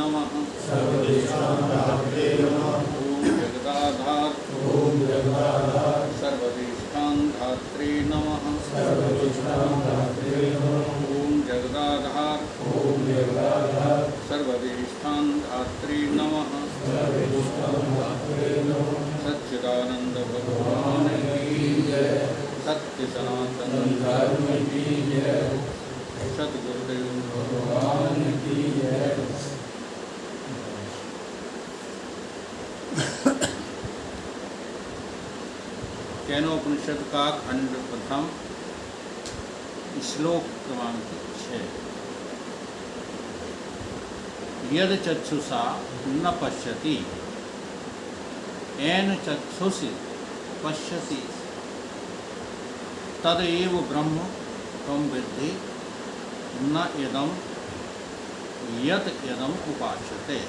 नमः। सर्वदेशांधात्रे नमः। ओम जगदाधार सर्वदेशांधात्रे नमः। सर्वदेशांधात्रे नमः। ओम जगदाधार सर्वदेशांधात्रे नमः। सर्वदेशांधात्रे नमः। सच्चिदानंद भगवान की जय। सत्य सनातन धर्म की जय। सतगुरुदेव भगवान की जय। केनोपनिषद का खंड प्रथम श्लोक क्रमांक 6। यद चक्षुषा न पश्यति येन चक्षुषि पश्यति तदेव ब्रह्म त्वं विद्धि न इदं यत् इदं उपास्यते।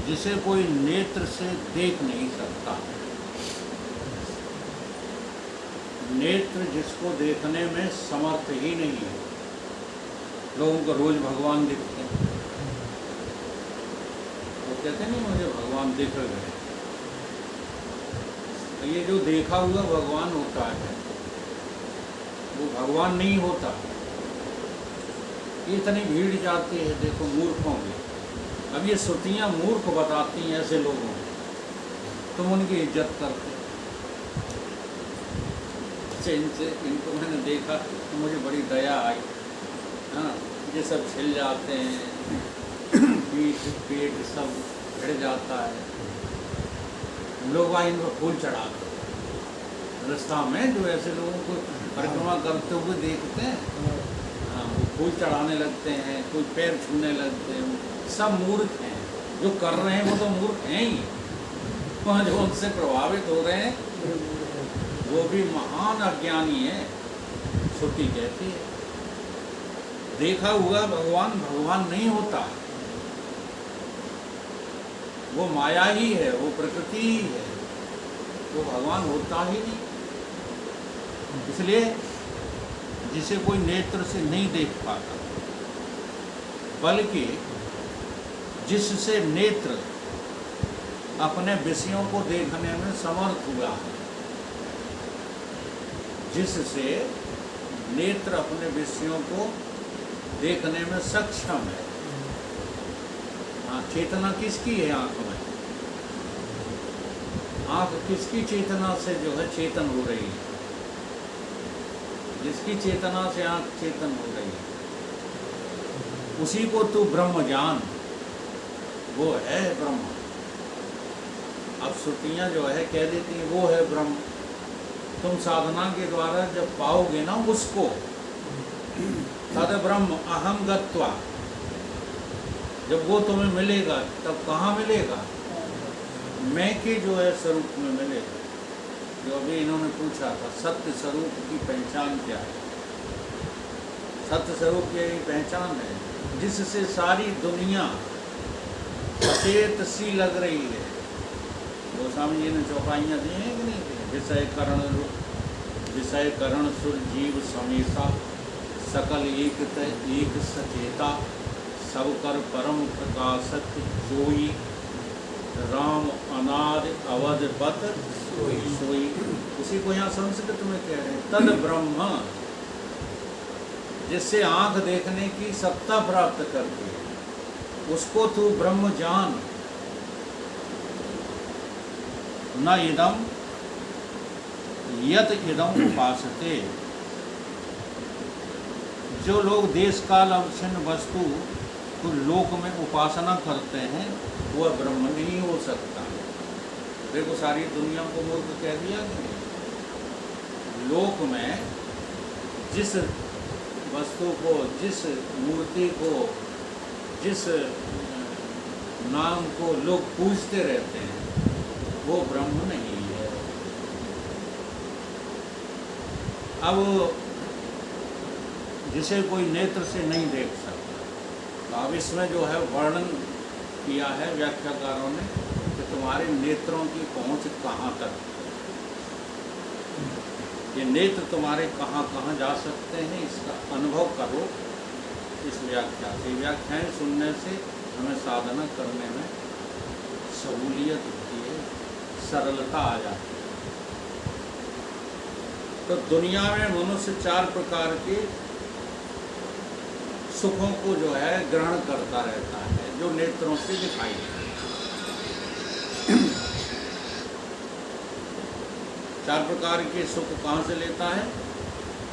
जिसे कोई नेत्र से देख नहीं सकता, नेत्र जिसको देखने में समर्थ ही नहीं है। लोगों को रोज भगवान दिखते हैं, वो कहते नहीं मुझे भगवान दिख गए। तो ये जो देखा हुआ भगवान होता है वो भगवान नहीं होता। इतनी भीड़ जाती है देखो मूर्खों की। अब ये श्रुतियाँ मूर्ख बताती हैं ऐसे लोगों को, तुम उनकी इज्जत करते। इनसे इनको मैंने देखा तो मुझे बड़ी दया आई। हाँ, ये सब छिल जाते हैं, पीठ पेट सब भिड़ जाता है। लोग वहाँ इनको फूल चढ़ाते रास्ता में, जो ऐसे लोगों को परिक्रमा करते हुए देखते हैं, हाँ, वो फूल चढ़ाने लगते हैं, कोई पैर छूने लगते हैं। सब मूर्ख हैं, जो कर रहे हैं वो तो मूर्ख हैं ही। वहाँ जो उनसे प्रभावित हो रहे हैं वो भी महान अज्ञानी है। श्रुति कहती है देखा हुआ भगवान भगवान नहीं होता, वो माया ही है, वो प्रकृति ही है, वो भगवान होता ही नहीं। इसलिए जिसे कोई नेत्र से नहीं देख पाता, बल्कि जिससे नेत्र अपने विषयों को देखने में समर्थ हुआ है, जिससे नेत्र अपने विषयों को देखने में सक्षम है। हाँ, चेतना किसकी है आँख में? आँख किसकी चेतना से जो है चेतन हो रही है? जिसकी चेतना से आँख चेतन हो रही है उसी को तू ब्रह्म जान, वो है ब्रह्म। अब श्रुतियाँ जो है कह देती हैं वो है ब्रह्म। तुम साधना के द्वारा जब पाओगे ना उसको, तद ब्रह्म अहम गत्वा, जब वो तुम्हें मिलेगा तब कहाँ मिलेगा? मैं के जो है स्वरूप में मिलेगा। जो अभी इन्होंने पूछा था सत्य स्वरूप की पहचान क्या है? सत्य स्वरूप की पहचान है जिससे सारी दुनिया सचेत सी लग रही है। गोस्वामी जी ने चौपाइयाँ दी हैं कि नहीं? विषय करण सुर जीव समेता, सकल एक सचेता, सब कर परम प्रकाशक जोई, राम अनाद अवध पत सोई। उसी को यहाँ संस्कृत में कह रहे हैं तद ब्रह्म, जिससे आँख देखने की सत्ता प्राप्त करती है, उसको तू ब्रह्म जान। न इदम यत इदम उपासते। जो लोग देश काल अवच्छिन्न वस्तु को लोक में उपासना करते हैं वह ब्रह्म नहीं हो सकता। देखो सारी दुनिया को मूर्ख कह दिया कि लोक में जिस वस्तु को, जिस मूर्ति को, जिस नाम को लोग पूजते रहते हैं वो ब्रह्म नहीं है। अब जिसे कोई नेत्र से नहीं देख सकता, तो अब इसमें जो है वर्णन किया है व्याख्याकारों ने कि तुम्हारे नेत्रों की पहुंच कहाँ तक, ये नेत्र तुम्हारे कहाँ कहाँ जा सकते हैं, इसका अनुभव करो इस व्याख्या से। व्याख्याएं सुनने से हमें साधना करने में सहूलियत होती है, सरलता आ जाती है। तो दुनिया में मनुष्य 4 प्रकार के सुखों को जो है ग्रहण करता रहता है, जो नेत्रों से दिखाई देते हैं। 4 प्रकार के सुख कहाँ से लेता है?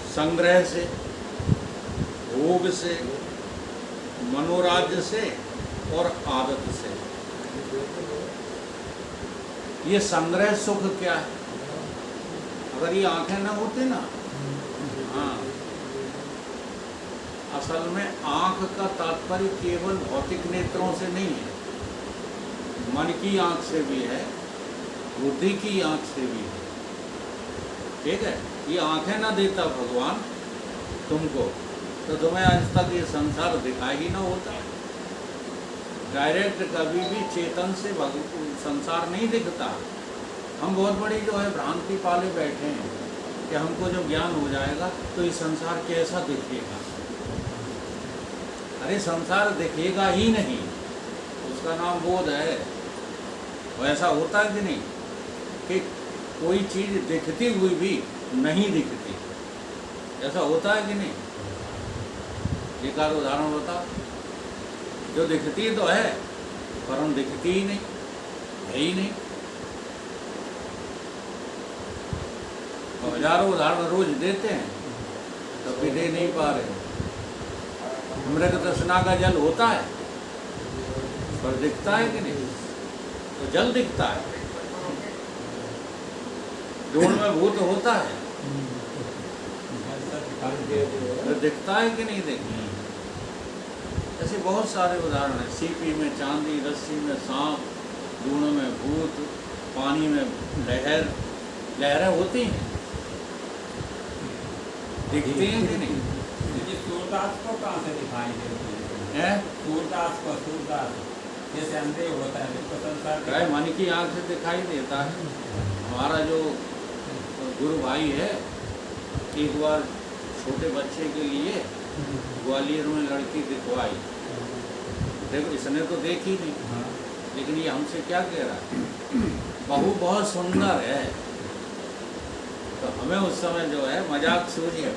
संग्रह से, भोग से, मनोराज्य से और आदत से। ये संग्रह सुख क्या है? अगर ये आंखें ना होते ना, हाँ, असल में आंख का तात्पर्य केवल भौतिक नेत्रों से नहीं है, मन की आंख से भी है, बुद्धि की आंख से भी है। ठीक है, ये आंखें ना देता भगवान तुमको, तो तुम्हें आज तक ये संसार दिखाई ही ना होता। डायरेक्ट कभी भी चेतन से संसार नहीं दिखता। हम बहुत बड़ी जो है भ्रांति पाले बैठे हैं कि हमको जब ज्ञान हो जाएगा तो ये संसार कैसा दिखेगा। अरे संसार दिखेगा ही नहीं, उसका नाम बोध है। वैसा होता है कि नहीं कि कोई चीज़ दिखती हुई भी नहीं दिखती, ऐसा होता है कि नहीं? एक आध उदाहरण बता। जो दिखती तो है पर हम दिखती ही नहीं, है ही नहीं। तो हजारों उदाहरण रोज देते हैं तब भी दे नहीं पा रहे। मृग तृष्णा का जल होता है पर दिखता है कि नहीं? तो जल दिखता है। ढूंढ में भूत होता है तो दिखता है कि नहीं दिखता? ऐसे बहुत सारे उदाहरण हैं। सीपी में चांदी, रस्सी में सांप, ढूंढ में भूत, पानी में लहरें होती हैं, दिखती हैं कि नहीं? सूरदास को कहाँ से दिखाई देती है? सूरदास को, सूरदास जैसे अंधे होता है जिसको संसार मन की आंख से दिखाई देता है। हमारा जो गुरु भाई है, एक बार छोटे बच्चे के लिए ग्वालियर में लड़की दिखवाई। देखो इसने तो देखी नहीं, लेकिन ये हमसे क्या कह रहा है, बहू बहुत सुंदर है। तो हमें उस समय जो है मजाक सूझे।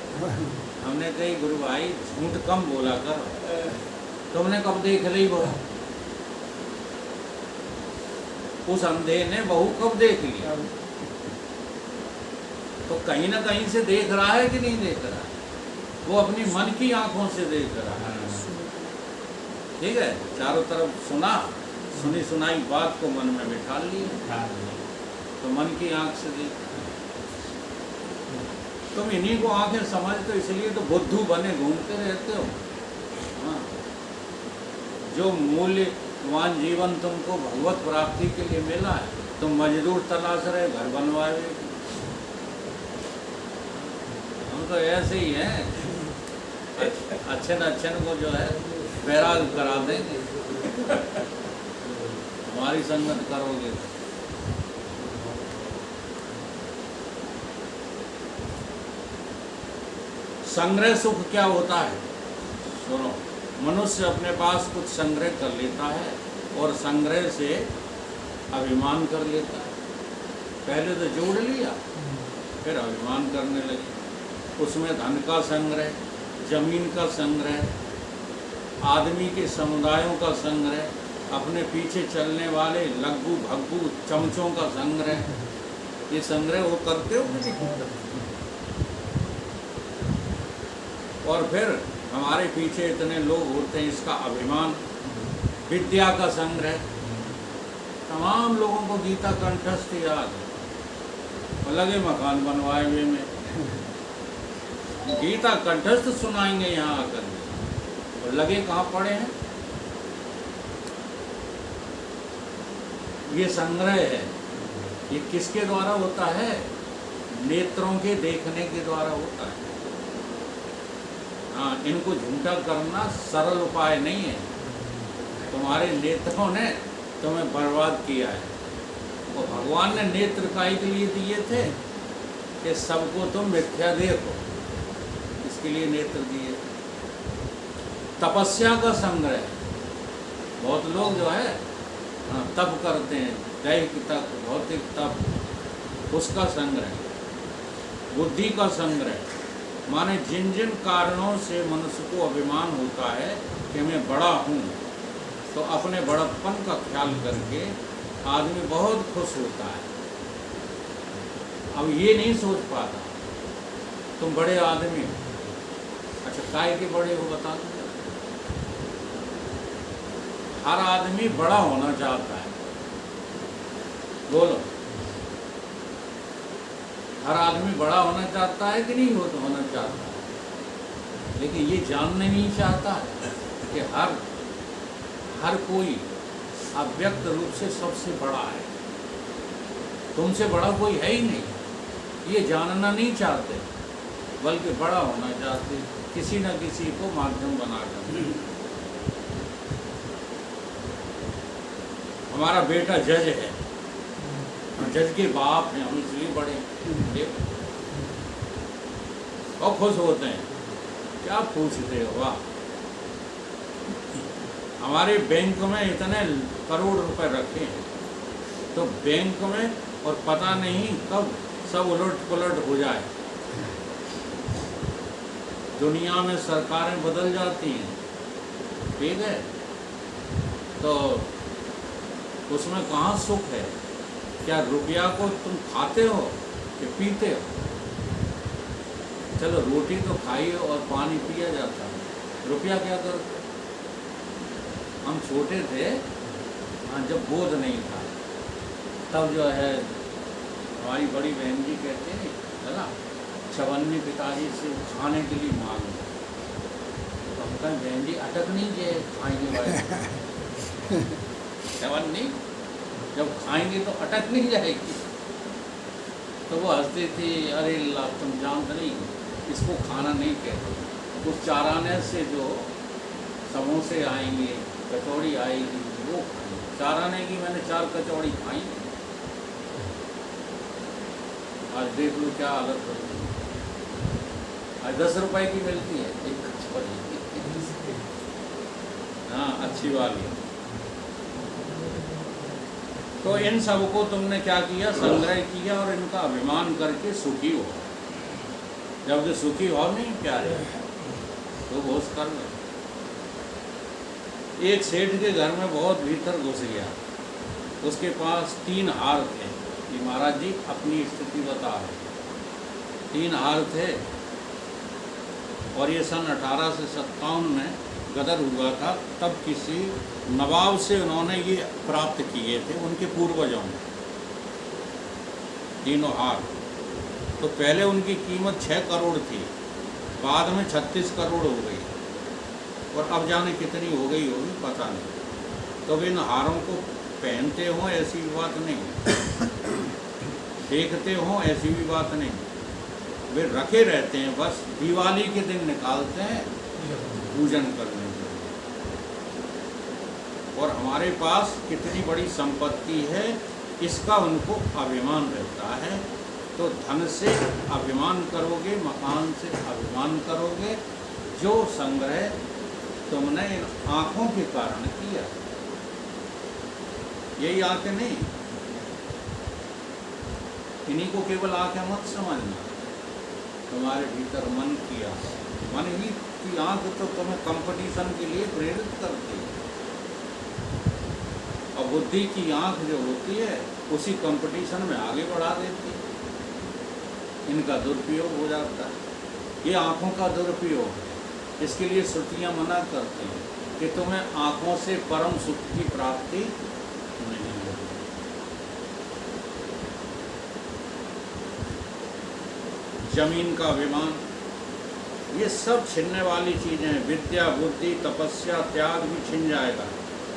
हमने कही गुरु भाई झूठ कम बोला कर, तुमने कब देख ली बहू? उस अंधे ने बहू कब देख लिया? तो कहीं ना कहीं से देख रहा है कि नहीं देख रहा है? वो अपनी मन की आंखों से देख रहा है। ठीक है, चारों तरफ सुना, सुनी सुनाई बात को मन में बिठा लिया, तो मन की आंख से देख। तुम इन्हीं को आंखें समझते हो, इसलिए तो बुद्धू बने घूमते रहते हो। हाँ, जो मूल्यवान जीवन तुमको भगवत प्राप्ति के लिए मिला है, तुम मजदूर तलाश रहे, घर बनवाए। हम तो ऐसे ही हैं, अच्छे न अच्छे को जो है बैराग करा देंगे। हमारी संगत करोगे। संग्रह सुख क्या होता है? सुनो, मनुष्य अपने पास कुछ संग्रह कर लेता है और संग्रह से अभिमान कर लेता है। पहले तो जोड़ लिया, फिर अभिमान करने लगे। उसमें धन का संग्रह, जमीन का संग्रह, आदमी के समुदायों का संग्रह, अपने पीछे चलने वाले लग्गू भग्गू चमचों का संग्रह। ये संग्रह वो करते हो कि नहीं? और फिर हमारे पीछे इतने लोग होते हैं, इसका अभिमान। विद्या का संग्रह, तमाम लोगों को गीता कंठस्थ याद है, लगे मकान बनवाए हुए में गीता कंठस्थ सुनाएंगे यहाँ आकर, और लगे कहाँ पड़े हैं। ये संग्रह है, ये किसके द्वारा होता है? नेत्रों के देखने के द्वारा होता है। हाँ, इनको झूठा करना सरल उपाय नहीं है। तुम्हारे नेत्रों ने तुम्हें बर्बाद किया है। और भगवान ने नेत्र काहे के लिए दिए थे? कि सबको तुम मिथ्या देखो, इसके लिए नेत्र दिए। तपस्या का संग्रह, बहुत लोग जो है तप करते हैं, दैहिक तप, भौतिक तप, उसका संग्रह। बुद्धि का संग्रह माने जिन जिन कारणों से मनुष्य को अभिमान होता है कि मैं बड़ा हूँ, तो अपने बड़प्पन का ख्याल करके आदमी बहुत खुश होता है। अब ये नहीं सोच पाता तुम बड़े आदमी हो, अच्छा काय के बड़े हो बता दो। हर आदमी बड़ा होना चाहता है, बोलो, हर आदमी बड़ा होना चाहता है कि नहीं होना चाहता है, लेकिन ये जानने नहीं चाहता है कि हर कोई अव्यक्त रूप से सबसे बड़ा है, तुमसे बड़ा कोई है ही नहीं। ये जानना नहीं चाहते, बल्कि बड़ा होना चाहते, किसी न किसी को माध्यम बनाकर। हमारा बेटा जज है, जज के बाप हैं, हम इसलिए बड़े हैं, और खुश होते हैं। क्या पूछते हो? वाह, हमारे बैंक में इतने करोड़ रुपए रखे हैं, तो बैंक में और पता नहीं कब सब उलट पुलट हो जाए। दुनिया में सरकारें बदल जाती हैं, ठीक है, तो उसमें कहाँ सुख है? क्या रुपया को तुम खाते हो कि पीते हो? चलो रोटी तो खाई और पानी पिया जाता है, रुपया क्या करते? हम छोटे थे, जब बोध नहीं था, तब जो है हमारी बड़ी बहन जी कहते हैं है ना, चवन्नी पिताजी से खाने के लिए मांगो, तो हम कहें बहन जी अटक नहीं जे खाएंगे वाले चवन्नी जब खाएंगे तो अटक नहीं जाएगी। तो वो हंसती थी, अरे अल्लाह तुम जानते नहीं, इसको खाना नहीं कहते, उस चाराने से जो समोसे आएंगे, कचौड़ी आएगी, वो खाएंगे। चाराने की मैंने 4 कचौड़ी खाई, आज देख लो क्या हालत होती है। आज 10 रुपए की मिलती है एक कचौड़ी, हाँ अच्छी वाली। तो इन सबको तुमने क्या किया? संग्रह किया और इनका अभिमान करके सुखी हो। जब जो सुखी हो नहीं प्यारे, तो घोष कर लो। एक सेठ के घर में बहुत भीतर घुस गया, उसके पास 3 हार थे। ये महाराज जी अपनी स्थिति बता रहे, 3 हार थे, और ये सन 1857 में गदर हुआ था। तब किसी नवाब से उन्होंने ये प्राप्त किए थे, उनके पूर्वजों ने, तीनों हार। तो पहले उनकी कीमत 6 करोड़ थी, बाद में 36 करोड़ हो गई, और अब जाने कितनी हो गई होगी पता नहीं। तो इन हारों को पहनते हो ऐसी भी बात नहीं, देखते हो ऐसी भी बात नहीं, वे रखे रहते हैं, बस दिवाली के दिन निकालते हैं पूजन करने के लिए। और हमारे पास कितनी बड़ी संपत्ति है, इसका उनको अभिमान रहता है। तो धन से अभिमान करोगे, मकान से अभिमान करोगे, जो संग्रह तुमने इन आँखों के कारण किया। यही आँखें नहीं, इन्हीं को केवल आँखें मत समझना, तुम्हारे भीतर मन किया, मन ही की आँख तो तुम्हें कंपटीशन के लिए प्रेरित करती है, और बुद्धि की आँख जो होती है उसी कंपटीशन में आगे बढ़ा देती है। इनका दुरुपयोग हो जाता है, ये आँखों का दुरुपयोग है। इसके लिए श्रुतियाँ मना करती हैं कि तुम्हें आँखों से परम सुख की प्राप्ति नहीं होगी। जमीन का अभिमान, ये सब छिनने वाली चीज़ें हैं। विद्या, बुद्धि, तपस्या, त्याग भी छिन जाएगा।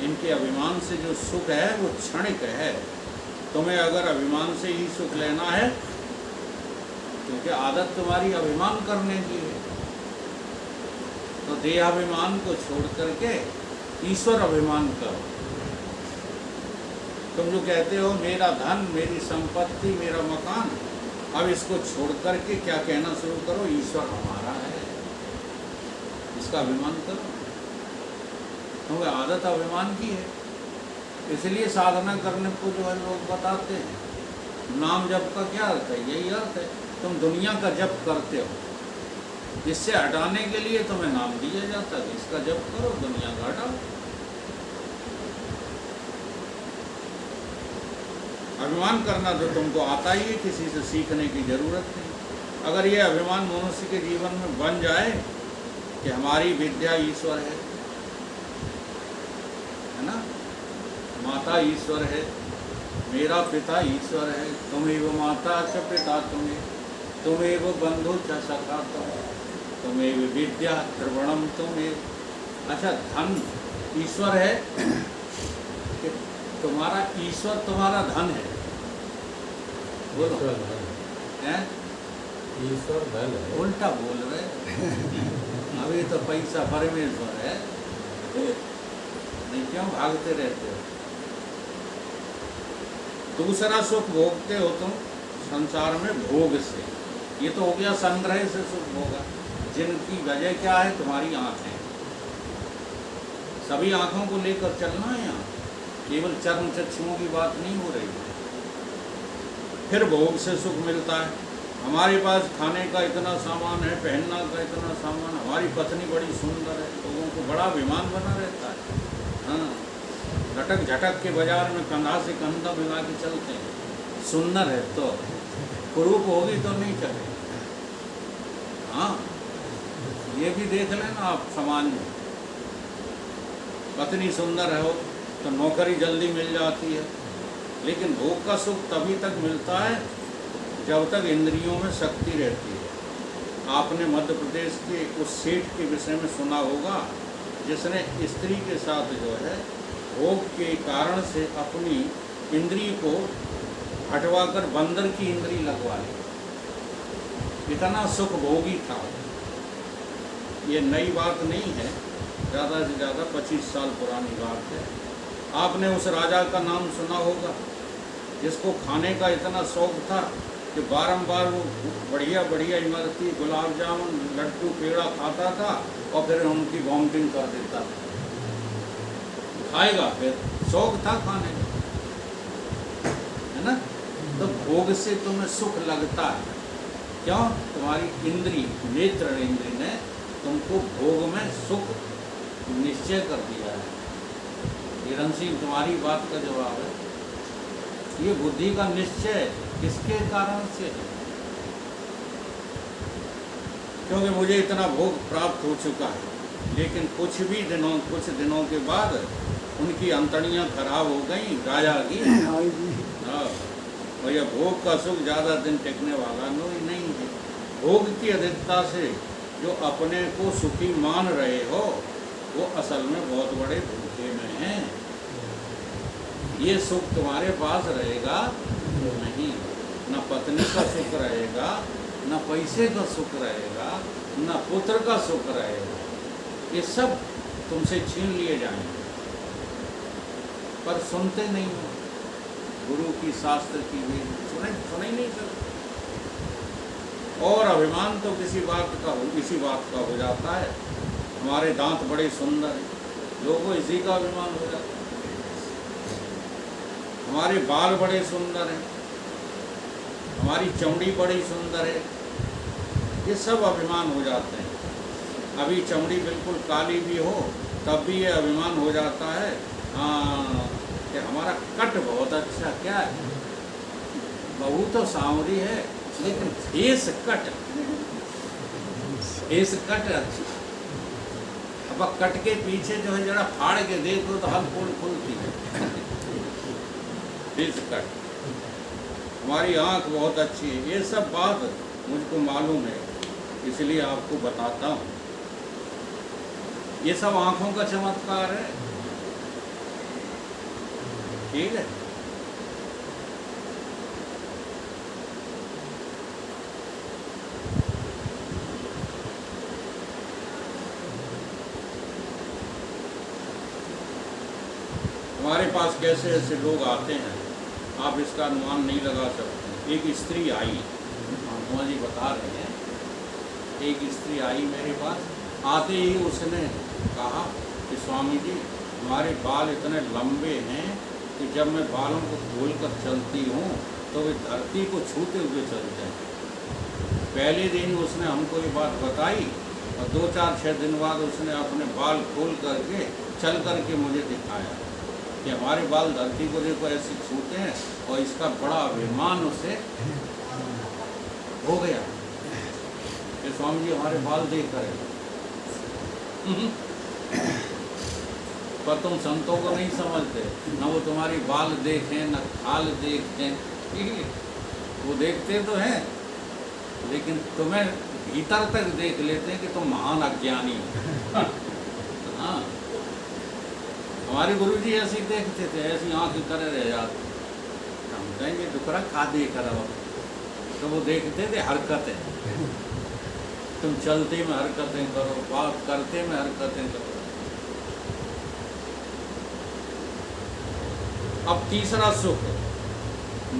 इनके अभिमान से जो सुख है वो क्षणिक है। तुम्हें अगर अभिमान से ही सुख लेना है, क्योंकि आदत तुम्हारी अभिमान करने की है, तो देहाभिमान को छोड़ करके ईश्वर अभिमान करो। तुम जो कहते हो मेरा धन, मेरी संपत्ति, मेरा मकान, अब इसको छोड़ करके क्या कहना शुरू करो? ईश्वर हमारा है, इसका अभिमान करो। क्योंकि आदत अभिमान की है। इसलिए साधना करने को जो है लोग बताते हैं नाम जप का क्या अर्थ है, यही अर्थ है तुम दुनिया का जप करते हो, इससे हटाने के लिए तुम्हें नाम दिया जाता है, इसका जप करो, दुनिया का हटाओ। अभिमान करना तो तुमको आता ही है, किसी से सीखने की जरूरत नहीं। अगर ये अभिमान मनुष्य के जीवन में बन जाए कि हमारी विद्या ईश्वर है ना, माता ईश्वर है, मेरा पिता ईश्वर है, तुम्हें माता च पिता तुम्हें, तुम्हें बंधु च सखा तुम्हें विद्या द्रवणम तुम्हें। अच्छा, धन ईश्वर है कि तुम्हारा ईश्वर तुम्हारा धन है? बोलो ईश्वर धन हैं? ईश्वर धन है। उल्टा बोल रहे अभी तो पैसा परमेश्वर है, नहीं क्यों भागते रहते हो? दूसरा सुख भोगते हो तुम संसार में भोग से, ये तो हो गया संग्रह से सुख भोगा, जिनकी वजह क्या है? तुम्हारी आंखें। सभी आंखों को लेकर चलना है यहाँ, केवल चर्म चक्षुओं की बात नहीं हो रही। फिर भोग से सुख मिलता है। हमारे पास खाने का इतना सामान है, पहनना का इतना सामान, हमारी पत्नी बड़ी सुंदर है, लोगों को बड़ा अभिमान बना रहता है। हाँ, झटक झटक के बाजार में कंधा से कंधा मिला के चलते हैं, सुंदर है तो, कुरूप होगी तो नहीं चले। हाँ, ये भी देख लेना आप समाज में, पत्नी सुंदर हो तो नौकरी जल्दी मिल जाती है, लेकिन भोग का सुख तभी तक मिलता है जब तक इंद्रियों में शक्ति रहती है। आपने मध्य प्रदेश के उस सेठ के विषय में सुना होगा जिसने स्त्री के साथ जो है भोग के कारण से अपनी इंद्रिय को हटवाकर बंदर की इंद्री लगवा ली। इतना सुख भोगी था। ये नई बात नहीं है, ज़्यादा से ज़्यादा 25 साल पुरानी बात है। आपने उस राजा का नाम सुना होगा जिसको खाने का इतना शौक था कि बारंबार वो बढ़िया बढ़िया इमरती गुलाब जामुन लड्डू पेड़ा खाता था और फिर उनकी वॉमिटिंग कर देता था। खाएगा, फिर शौक था खाने का, है ना। तो भोग से तुम्हें सुख लगता है, क्यों? तुम्हारी इंद्री, नेत्र इंद्री ने तुमको भोग में सुख निश्चय कर दिया है। हिरण सिंह, तुम्हारी बात का जवाब है, ये बुद्धि का निश्चय किसके कारण से है? क्योंकि मुझे इतना भोग प्राप्त हो चुका है, लेकिन कुछ दिनों के बाद उनकी अंतड़ियाँ खराब हो गई राजा की। हाँ, और यह भोग का सुख ज़्यादा दिन टिकने वाला नहीं है। भोग की अधिकता से जो अपने को सुखी मान रहे हो वो असल में बहुत बड़े भूखे में हैं। ये सुख तुम्हारे पास रहेगा नहीं, न पत्नी का सुख रहेगा, न पैसे का सुख रहेगा, न पुत्र का सुख रहेगा, ये सब तुमसे छीन लिए जाएंगे। पर सुनते नहीं हो, गुरु की शास्त्र की भी सुने ही नहीं सकते। और अभिमान तो इसी बात का हो जाता है, हमारे दांत बड़े सुंदर हैं, लोगों को इसी का अभिमान हो जाता है। हमारे बाल बड़े सुंदर हैं, हमारी चमड़ी बड़ी सुंदर है, ये सब अभिमान हो जाते हैं। अभी चमड़ी बिल्कुल काली भी हो तब भी ये अभिमान हो जाता है हाँ कि हमारा कट बहुत अच्छा, क्या है, बहू तो सांवरी है लेकिन फेस कट अच्छा। अब कट के पीछे जो है जरा फाड़ के देखो तो हर फूल खुलती है। फेस कट, हमारी आँख बहुत अच्छी है, ये सब बात मुझको मालूम है, इसलिए आपको बताता हूँ। ये सब आँखों का चमत्कार है, ठीक है। हमारे पास कैसे ऐसे लोग आते हैं, आप इसका अनुमान नहीं लगा सकते। एक स्त्री आई, मामा जी बता रहे हैं, एक स्त्री आई मेरे पास, आते ही उसने कहा कि स्वामी जी हमारे बाल इतने लंबे हैं कि जब मैं बालों को खोलकर चलती हूँ तो वे धरती को छूते हुए चलते हैं। पहले दिन उसने हमको ये बात बताई और 2-4-6 दिन बाद उसने अपने बाल खोल करके चल करके मुझे दिखाया कि हमारे बाल धरती को देखो ऐसे छूते हैं, और इसका बड़ा अभिमान उसे हो गया कि स्वामी जी हमारे बाल देख कर पर तुम संतों को नहीं समझते, न वो तुम्हारी बाल देखें न खाल देखें, वो देखते तो हैं लेकिन तुम्हें भीतर तक देख लेते हैं कि तुम महान अज्ञानी हो। हाँ, हमारे गुरुजी ऐसे ही देखते थे, ऐसी आँख करे रह जाते, हम कहेंगे दुकरा खा देख रहा, तो वो देखते थे हरकतें, तुम चलते में हरकतें करो, बात करते में हरकतें करो। अब तीसरा सुख,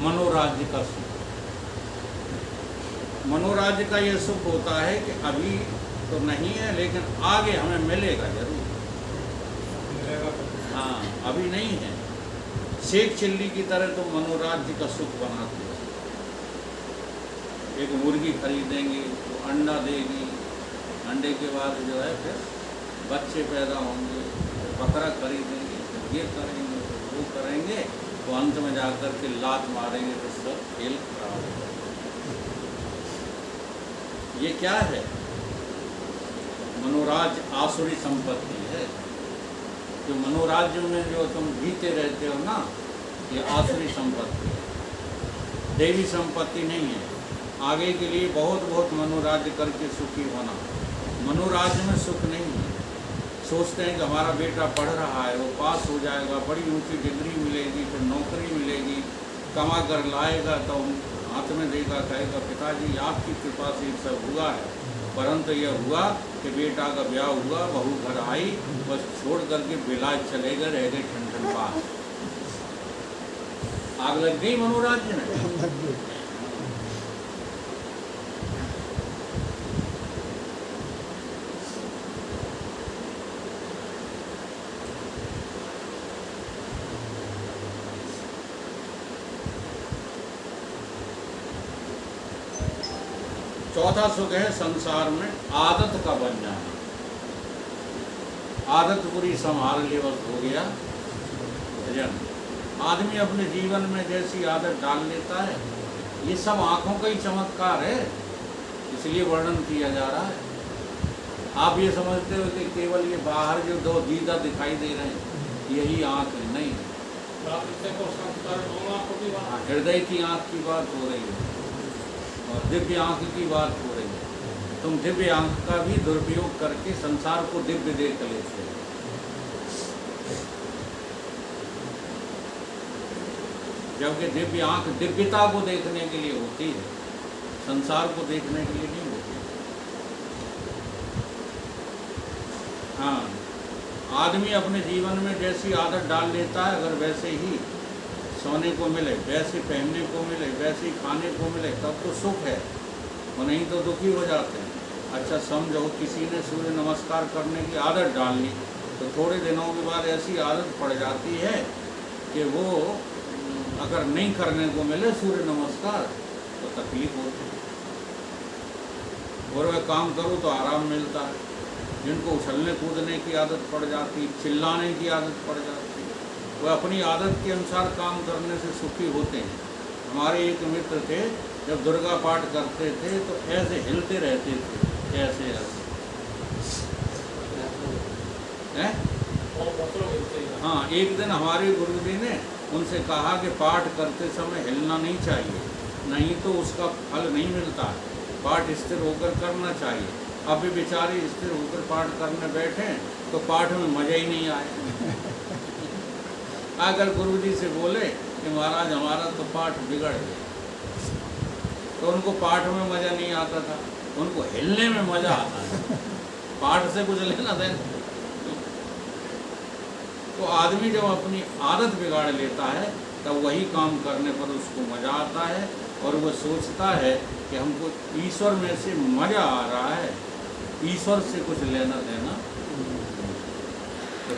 मनोराज्य का सुख। मनोराज्य का ये सुख होता है कि अभी तो नहीं है लेकिन आगे हमें मिलेगा जरूर। हाँ, अभी नहीं है। शेख चिल्ली की तरह तो मनोराज्य का सुख बनाते हैं। एक मुर्गी खरीदेंगे तो अंडा देगी, अंडे के बाद जो है फिर बच्चे पैदा होंगे, बकरा खरीदेंगे, फिर ये करेंगे, फिर वो करेंगे, तो अंत में जाकर के लात मारेंगे तो सब खेल खराब हो जाएगा। ये क्या है? मनोराज्य आसुरी संपत्ति है। जो मनोराज्य में जो तुम जीते रहते हो ना, ये आसुरी संपत्ति है, देवी संपत्ति नहीं है। आगे के लिए बहुत बहुत मनोराज्य करके सुखी होना। मनोराज्य में सुख नहीं है। सोचते हैं कि हमारा बेटा पढ़ रहा है, वो पास हो जाएगा, बड़ी ऊंची डिग्री मिलेगी, फिर नौकरी मिलेगी, कमा कर लाएगा तो हाथ में देगा, कहेगा पिताजी आपकी कृपा से ये सब हुआ है। परंतु यह हुआ कि बेटा का ब्याह हुआ, बहू घर आई, बस छोड़ करके बिलाज चले गए, रह गए ठंडन पास। आग लग गई मनोराज्य में। चौथा सुख है संसार में आदत का बन जाना। आदत पूरी संभाल ले बस हो गया भजन। आदमी अपने जीवन में जैसी आदत डाल लेता है, ये सब आंखों का ही चमत्कार है, इसलिए वर्णन किया जा रहा है। आप ये समझते हो कि केवल ये बाहर जो दो दीदा दिखाई दे रहे हैं यही आंख है, नहीं। हृदय की आंख की बात हो रही है और दिव्य आंख की बात हो रही है। तुम दिव्य आंख का भी दुरुपयोग करके संसार को दिव्य देख लेते हो। जबकि दिव्य आंख दिव्यता को देखने के लिए होती है, संसार को देखने के लिए नहीं होती। हाँ, आदमी अपने जीवन में जैसी आदत डाल लेता है, अगर वैसे ही सोने को मिले, वैसे पहनने को मिले, वैसे ही खाने को मिले, तब तो सुख है, और नहीं तो दुखी हो जाते हैं। अच्छा समझो किसी ने सूर्य नमस्कार करने की आदत डाल ली, तो थोड़े दिनों के बाद ऐसी आदत पड़ जाती है कि वो अगर नहीं करने को मिले सूर्य नमस्कार तो तकलीफ होती है, और वह काम करो तो आराम मिलता है। जिनको उछलने कूदने की आदत पड़ जाती, चिल्लाने की आदत पड़ जाती, वह अपनी आदत के अनुसार काम करने से सुखी होते हैं। हमारे एक मित्र थे, जब दुर्गा पाठ करते थे तो ऐसे हिलते रहते थे, ऐसे ऐसे हैं। हाँ, एक दिन हमारे गुरुजी ने उनसे कहा कि पाठ करते समय हिलना नहीं चाहिए, नहीं तो उसका फल नहीं मिलता है, पाठ स्थिर होकर करना चाहिए। अब भी बेचारे स्थिर होकर पाठ करने बैठे तो पाठ में मज़ा ही नहीं आया। अगर गुरुजी से बोले कि महाराज हमारा तो पाठ बिगड़ गया, तो उनको पाठ में मज़ा नहीं आता था, उनको हिलने में मज़ा आता है, पाठ से कुछ लेना देना। तो आदमी जब अपनी आदत बिगाड़ लेता है तब वही काम करने पर उसको मज़ा आता है, और वह सोचता है कि हमको ईश्वर में से मज़ा आ रहा है, ईश्वर से कुछ लेना देना